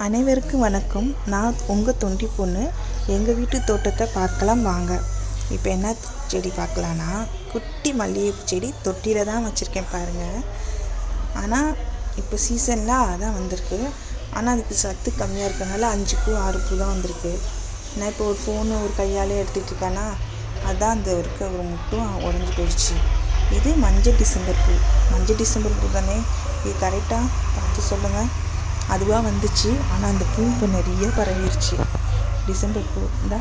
அனைவருக்கும் வணக்கம். நான் உங்கள் தொண்டி பொண்ணு. எங்கள் வீட்டு தோட்டத்தை பார்க்கலாம் வாங்க. இப்போ என்ன செடி பார்க்கலான்னா, குட்டி மல்லிகைப்பூ செடி தொட்டியில் தான் வச்சுருக்கேன் பாருங்கள். ஆனால் இப்போ சீசனில் அதான் வந்திருக்கு. ஆனால் அதுக்கு சத்து கம்மியாக இருக்கிறதுனால 5 பூ 6 பூ தான் வந்திருக்கு. நான் இப்போ ஒரு ஃபோனு ஒரு கையாலே எடுத்துகிட்டு இருக்கேன்னா அதான் அந்த ஒரு முட்டும் உடஞ்சி போயிடுச்சு. இது மஞ்சள் டிசம்பர் பூ தானே? இது கரெக்டாக பார்த்து சொல்லுங்கள். அதுவாக வந்துச்சு. ஆனால் அந்த பூ இப்போ நிறைய பரவிடுச்சு. டிசம்பர் பூ இந்த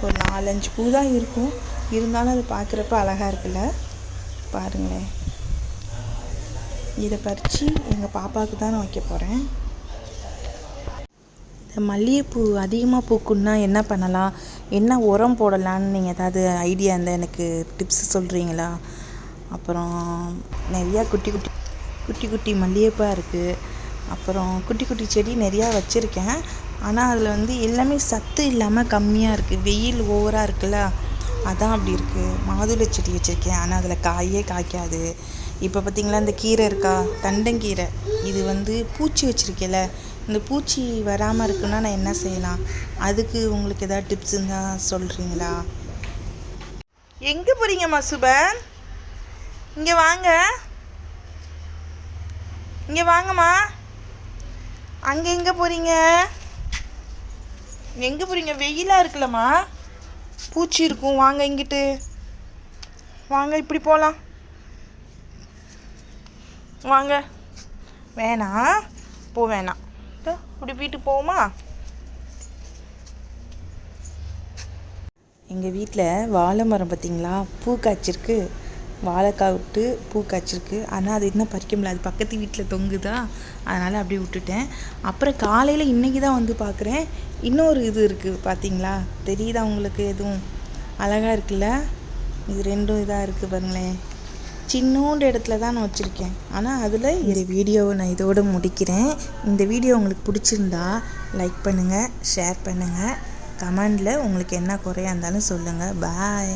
ஒரு 4-5 பூ தான் இருக்கும். இருந்தாலும் அது பார்க்குறப்ப அழகாக இருக்குல்ல, பாருங்களேன். இதை பறித்து எங்கள் பாப்பாவுக்கு தான் நான் வைக்க போகிறேன். இந்த மல்லிகைப்பூ அதிகமாக பூக்குன்னா என்ன பண்ணலாம், என்ன உரம் போடலான்னு நீங்கள் ஏதாவது ஐடியா இருந்தால் எனக்கு டிப்ஸ் சொல்கிறீங்களா? அப்புறம் நிறையா குட்டி குட்டி மல்லிகைப்பூவாக இருக்குது. அப்புறம் குட்டி செடி நிறையா வச்சுருக்கேன். ஆனால் அதில் எல்லாமே சத்து இல்லாமல் கம்மியாக இருக்குது. வெயில் ஓவராக இருக்குல்ல, அதான் அப்படி இருக்குது. மாதுளை செடி வச்சுருக்கேன், ஆனால் அதில் காயே காய்க்காது. இப்போ பார்த்திங்களா, இந்த கீரை இருக்கா, தண்டங்கீரை, இது பூச்சி வச்சுருக்கேல, இந்த பூச்சி வராமல் இருக்குன்னா நான் என்ன செய்யலாம்? அதுக்கு உங்களுக்கு ஏதாவது டிப்ஸ் இருந்தால் சொல்கிறீங்களா? எங்கே போகிறீங்கம்மா சுபன்? இங்கே வாங்கம்மா. அங்கே எங்கே போகிறீங்க? வெயிலாக இருக்குல்லம்மா, பூச்சி இருக்கும். வாங்க, இங்கிட்டு வாங்க, இப்படி போகலாம் வாங்க. வேணாம், வேணாம், இப்படி வீட்டுக்கு போவோமா? எங்கள் வீட்டில் வாழை மரம் பார்த்திங்களா, பூ காய்ச்சிருக்கு. வாழைக்காய் விட்டு பூ காய்ச்சிருக்கு. ஆனால் அது இன்னும் பறிக்க முடியல. அது பக்கத்து வீட்டில் தொங்குதா, அதனால் அப்படியே விட்டுட்டேன். அப்புறம் காலையில் இன்றைக்கி தான் பார்க்குறேன், இன்னொரு இது இருக்குது. பார்த்தீங்களா, தெரியுதா உங்களுக்கு? எதுவும் அழகாக இருக்குல்ல? இது 2 இதாக இருக்குது பாருங்களேன். சின்னோண்டு இடத்துல தான் நான் வச்சுருக்கேன். ஆனால் அதில் இந்த வீடியோவை நான் இதோடு முடிக்கிறேன். இந்த வீடியோ உங்களுக்கு பிடிச்சிருந்தா லைக் பண்ணுங்கள், ஷேர் பண்ணுங்கள், கமெண்டில் உங்களுக்கு என்ன குறையாக இருந்தாலும் சொல்லுங்கள். பாய்.